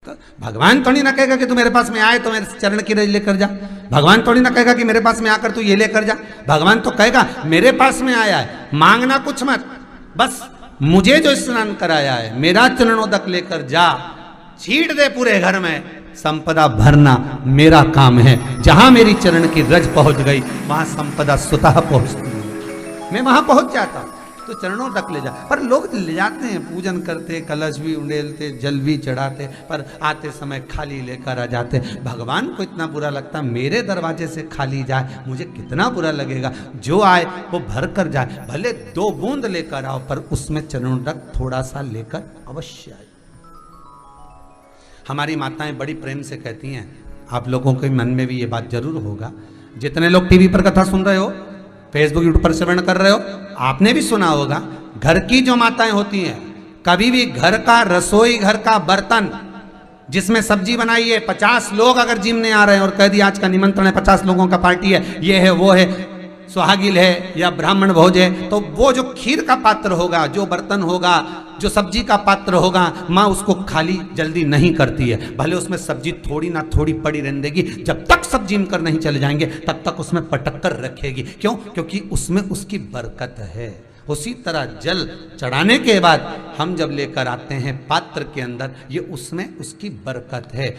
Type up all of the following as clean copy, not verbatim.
तो भगवान थोड़ी ना कहेगा कि तू मेरे पास में आए तो मेरे चरण की रज लेकर जा। भगवान थोड़ी ना कहेगा कि मेरे पास में आकर तू ये लेकर जा। भगवान तो कहेगा मेरे पास में आया है, मांगना कुछ मत, बस मुझे जो स्नान कराया है मेरा चरणोदक लेकर जा, छीट दे पूरे घर में, संपदा भरना मेरा काम है। जहां मेरी चरण की रज पहुंच गई वहां संपदा स्वतः पहुंचती है, मैं वहां पहुंच जाता हूं। तो चरणों तक ले जा, पर लोग ले जाते हैं, पूजन करते, कलश भी उंडेलते, जल भी चढ़ाते, पर आते समय खाली लेकर आ जाते। भगवान को इतना बुरा लगता, मेरे दरवाजे से खाली जाए मुझे कितना बुरा लगेगा। जो आए वो भर कर जाए, भले 2 बूंद लेकर आओ पर उसमें चरणों तक थोड़ा सा लेकर अवश्य आए। हमारी माताएं बड़ी प्रेम से कहती हैं, आप लोगों के मन में भी ये बात जरूर होगा, जितने लोग टीवी पर कथा सुन रहे हो, फेसबुक यूट्यूब पर श्रवण कर रहे हो, आपने भी सुना होगा, घर की जो माताएं होती हैं, कभी भी घर का रसोई घर का बर्तन जिसमें सब्जी बनाई है, 50 लोग अगर जिमने आ रहे हैं और कह दिया आज का निमंत्रण है, 50 लोगों का पार्टी है, ये है वो है, सुहागिल है या ब्राह्मण भोज है, तो वो जो खीर का पात्र होगा, जो बर्तन होगा, जो सब्जी का पात्र होगा, माँ उसको खाली जल्दी नहीं करती है। भले उसमें सब्जी थोड़ी ना थोड़ी पड़ी रहने देगी, जब तक सब जिम कर नहीं चले जाएंगे तब तक उसमें पटक कर रखेगी। क्यों? क्योंकि उसमें उसकी बरकत है। उसी तरह जल चढ़ाने के बाद हम जब लेकर आते हैं पात्र के अंदर, ये उसमें उसकी बरकत है।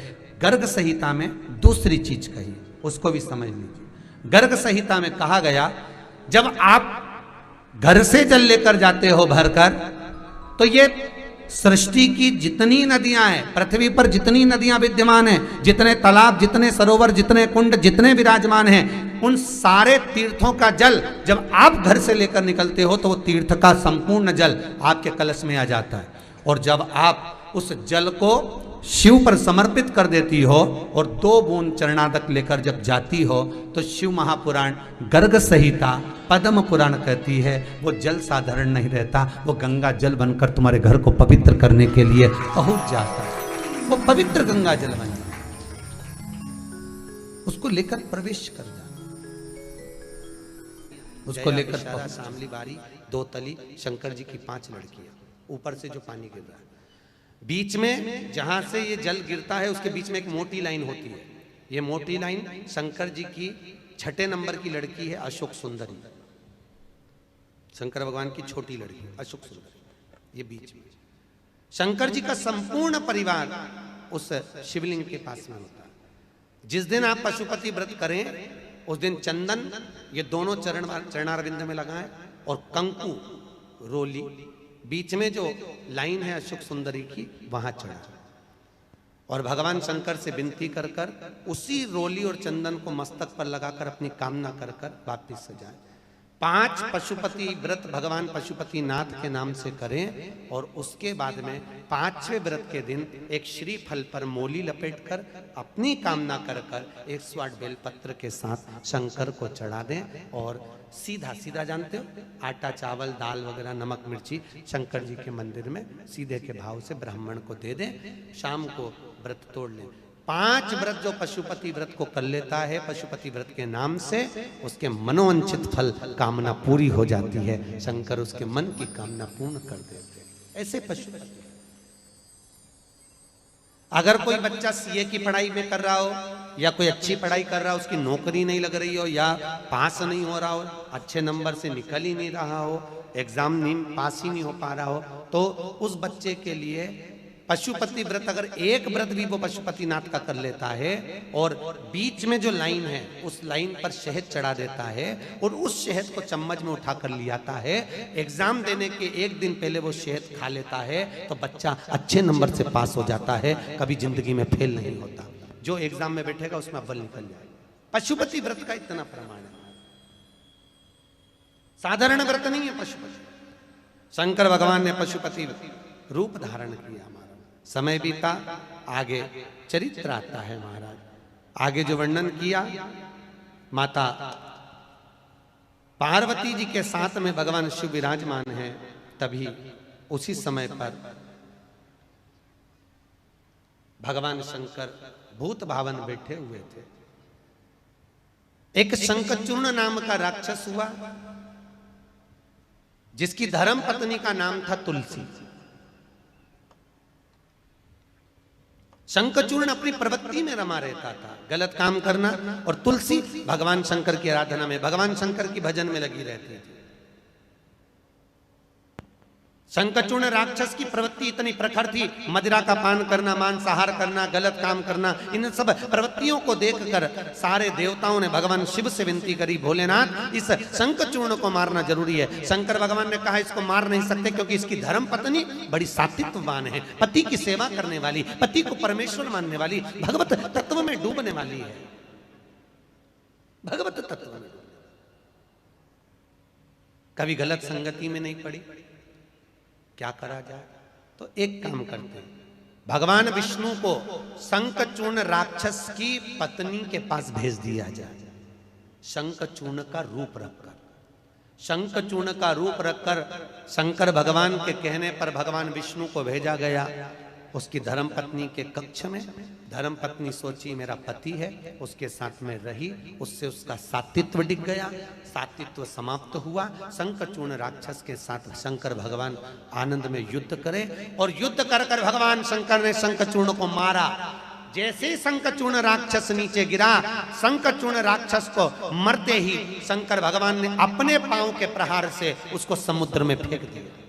गर्ग संहिता में दूसरी चीज कही, उसको भी समझ लीजिए। गर्ग संहिता में कहा गया, जब आप घर से जल लेकर जाते हो भरकर, तो ये सृष्टि की जितनी नदियां हैं, पृथ्वी पर जितनी नदियां विद्यमान हैं, जितने तालाब, जितने सरोवर, जितने कुंड, जितने विराजमान हैं, उन सारे तीर्थों का जल जब आप घर से लेकर निकलते हो तो वो तीर्थ का संपूर्ण जल आपके कलश में आ जाता है। और जब आप उस जल को शिव पर समर्पित कर देती हो और 2 बूंद चरणादक लेकर जब जाती हो, तो शिव महापुराण, गर्ग संहिता, पद्म पुराण कहती है वो जल साधारण नहीं रहता, वो गंगा जल बनकर तुम्हारे घर को पवित्र करने के लिए पहुंच जाता है। वो पवित्र गंगा जल बन जाता, उसको लेकर प्रवेश कर जा, उसको लेकर शामली बारी, 2 तली, शंकर जी की 5 लड़कियां, ऊपर से जो पानी गिर रहा है, बीच में जहां से ये जल गिरता है उसके बीच में एक मोटी लाइन होती है। ये मोटी लाइन शंकर जी की 6ठे नंबर की लड़की है, अशोक सुंदरी, शंकर भगवान की छोटी लड़की अशोक सुंदरी। ये बीच में शंकर जी का संपूर्ण परिवार उस शिवलिंग के पास में होता है। जिस दिन आप पशुपति व्रत करें उस दिन चंदन ये दोनों चरणारविंद में लगाएं और कंकु रोली बीच में जो लाइन है अशोक सुंदरी की वहां चढ़ा, और भगवान शंकर से विनती कर कर उसी रोली और चंदन को मस्तक पर लगाकर अपनी कामना कर कर वापिस से जाए। 5 पशुपति व्रत भगवान पशुपति नाथ के नाम से करें और उसके बाद में 5वें व्रत के दिन एक श्रीफल पर मोली लपेटकर अपनी कामना कर कर 108 बेलपत्र के साथ शंकर को चढ़ा दें। और सीधा सीधा जानते हो, आटा चावल दाल वगैरह नमक मिर्ची शंकर जी के मंदिर में सीधे के भाव से ब्राह्मण को दे दें, शाम को व्रत तोड़ लें। 5 व्रत जो पशुपति व्रत को कर लेता है पशुपति व्रत के नाम से, उसके मनोवांछित फल कामना पूरी हो जाती है, शंकर उसके मन की कामना पूर्ण कर देते हैं। ऐसे पशुपति। अगर कोई बच्चा सीए की पढ़ाई में कर रहा हो या कोई अच्छी पढ़ाई कर रहा हो, उसकी नौकरी नहीं लग रही हो या पास नहीं हो रहा हो, अच्छे नंबर से निकल ही नहीं रहा हो, एग्जाम नहीं पास ही नहीं हो पा रहा हो, तो उस बच्चे के लिए पशुपति व्रत, अगर एक व्रत भी वो पशुपतिनाथ का कर लेता है और बीच में जो लाइन है उस लाइन पर शहद चढ़ा देता है और उस शहद को चम्मच में उठा कर ले आता है, एग्जाम देने के 1 दिन पहले वो शहद खा लेता है, तो बच्चा अच्छे नंबर से पास हो जाता है, कभी जिंदगी में फेल नहीं होता। जो एग्जाम में बैठेगा उसमें अव्वल निकल जाएगा। पशुपति व्रत का इतना प्रमाण है, साधारण व्रत नहीं है पशुपति। शंकर भगवान ने पशुपति रूप धारण किया। समय बीता, आगे चरित्र आता है महाराज। आगे जो वर्णन किया, माता पार्वती जी के साथ में भगवान शिव विराजमान है, तभी उसी समय पर भगवान शंकर भूत भावन बैठे हुए थे। एक शंखचूर्ण नाम का राक्षस हुआ जिसकी धर्म पत्नी का नाम था तुलसी। शंखचूर्ण अपनी प्रवृत्ति में रमा रहता था, गलत काम करना, और तुलसी भगवान शंकर की आराधना में, भगवान शंकर की भजन में लगी रहती थी। शंखचूर्ण राक्षस की प्रवृत्ति इतनी प्रखर थी, मदिरा का पान करना, मांसाहार करना, गलत काम करना, इन सब प्रवृत्तियों को देखकर सारे देवताओं ने भगवान शिव से विनती करी, भोलेनाथ इस शंखचूर्ण को मारना जरूरी है। शंकर भगवान ने कहा इसको मार नहीं सकते क्योंकि इसकी धर्म पत्नी बड़ी सात्विकवान है, पति की सेवा करने वाली, पति को परमेश्वर मानने वाली, भगवत तत्व में डूबने वाली है, भगवत तत्व में। कभी गलत संगति में नहीं पड़ी, क्या करा जाए? तो एक काम करते हैं, भगवान विष्णु को शंखचूर्ण राक्षस की पत्नी के पास भेज दिया जाए, शंखचूर्ण का रूप रखकर। शंखचूर्ण का रूप रखकर शंकर भगवान के कहने पर भगवान विष्णु को भेजा गया उसकी धर्म पत्नी के कक्ष में। धर्म पत्नी सोची मेरा पति है, उसके साथ में रही, उससे उसका सात्वित्व डिग गया, सात्वित्व समाप्त हुआ। शंखचूर्ण राक्षस के साथ शंकर भगवान आनंद में युद्ध करे, और युद्ध कर कर भगवान शंकर ने शंखचूर्ण को मारा। जैसे ही शंखचूर्ण राक्षस नीचे गिरा, शंखचूर्ण राक्षस को मरते ही शंकर भगवान ने अपने पांव के प्रहार से उसको समुद्र में फेंक दिया।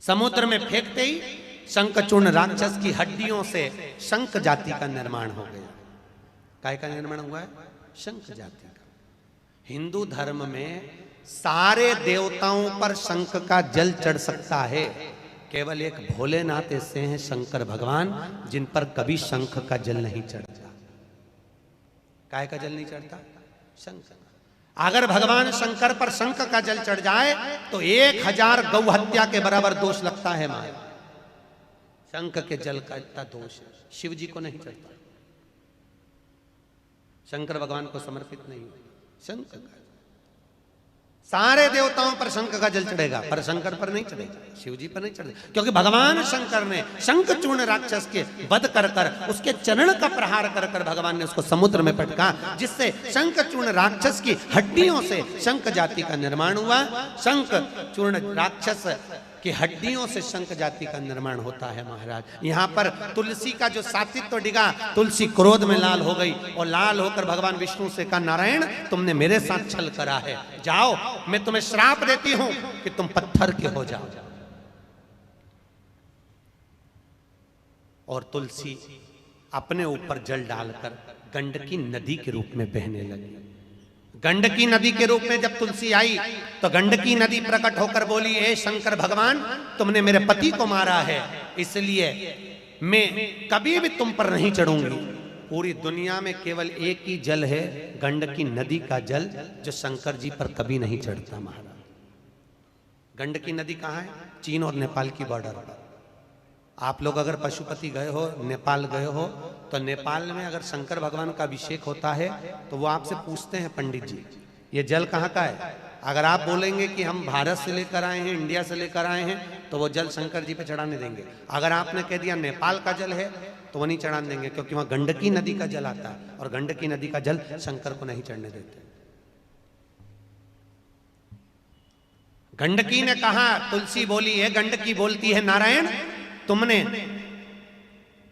समुद्र में फेंकते ही शंखचूर्ण राक्षस की हड्डियों से शंख जाति का निर्माण हो गया। काय का निर्माण हुआ है? शंख जाति का। हिंदू धर्म में सारे देवताओं पर शंख का जल चढ़ सकता है, केवल एक भोलेनाथ ऐसे हैं शंकर भगवान जिन पर कभी शंख का जल नहीं चढ़ता। काय का जल नहीं चढ़ता? शंख। अगर भगवान शंकर पर शंख का जल चढ़ जाए तो 1000 गौ हत्या के बराबर दोष लगता है। मां शंख के जल का इतना दोष है, शिव जी को नहीं चढ़ता, शंकर भगवान को समर्पित नहीं होता। शंख का सारे देवताओं पर शंख का जल चढ़ेगा, पर शंकर पर नहीं चढ़ेगा, शिव जी पर नहीं चढ़ेगा, क्योंकि भगवान शंकर ने शंखचूर्ण राक्षस के वध कर कर उसके चरण का प्रहार कर कर भगवान ने उसको समुद्र में पटका, जिससे शंखचूर्ण राक्षस की हड्डियों से शंख जाति का निर्माण हुआ। शंखचूर्ण राक्षस की हड्डियों से शंख जाति का निर्माण होता है। महाराज यहाँ पर तुलसी का जो सात्वित्व डिगा, तुलसी क्रोध में लाल हो गई और लाल होकर भगवान विष्णु से कहा, नारायण तुमने मेरे साथ छल करा है, जाओ मैं तुम्हें श्राप देती हूं कि तुम पत्थर के हो जाओ। और तुलसी अपने ऊपर जल डालकर गंडकी नदी के रूप में बहने लगी। गंडकी नदी के रूप में जब तुलसी आई तो गंडकी नदी प्रकट होकर बोली, हे शंकर भगवान तुमने मेरे पति को मारा है, इसलिए मैं कभी भी तुम पर नहीं चढ़ूंगी। पूरी दुनिया में केवल एक ही जल है, गंडकी नदी का जल, जो शंकर जी पर कभी नहीं चढ़ता। महाराज गंडकी नदी कहाँ है? चीन और नेपाल की बॉर्डर पर। आप लोग अगर पशुपति गए हो, नेपाल गए हो, तो नेपाल में अगर शंकर भगवान का अभिषेक होता है तो वो आपसे पूछते हैं, पंडित जी ये जल कहाँ का है? अगर आप बोलेंगे कि हम भारत से लेकर आए हैं, इंडिया से लेकर आए हैं, तो वो जल शंकर जी पे चढ़ाने देंगे। अगर आपने कह दिया नेपाल का जल है तो वो नहीं चढ़ाने देंगे, क्योंकि वहां गंडकी नदी का जल आता है और गंडकी नदी का जल शंकर को नहीं चढ़ने देते। गंडकी ने कहा, तुलसी बोली है, गंडकी बोलती है, नारायण तुमने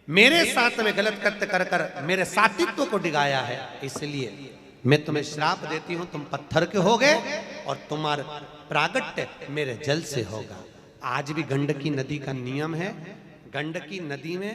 मेरे साथ में गलत कृत्य कर कर मेरे सात्वित्व को डिगाया है, इसलिए मैं तुम्हें श्राप देती हूं, तुम पत्थर के हो गए और तुम्हारा प्रागट्य मेरे जल से होगा। आज भी गंडकी नदी का नियम है, गंडकी नदी में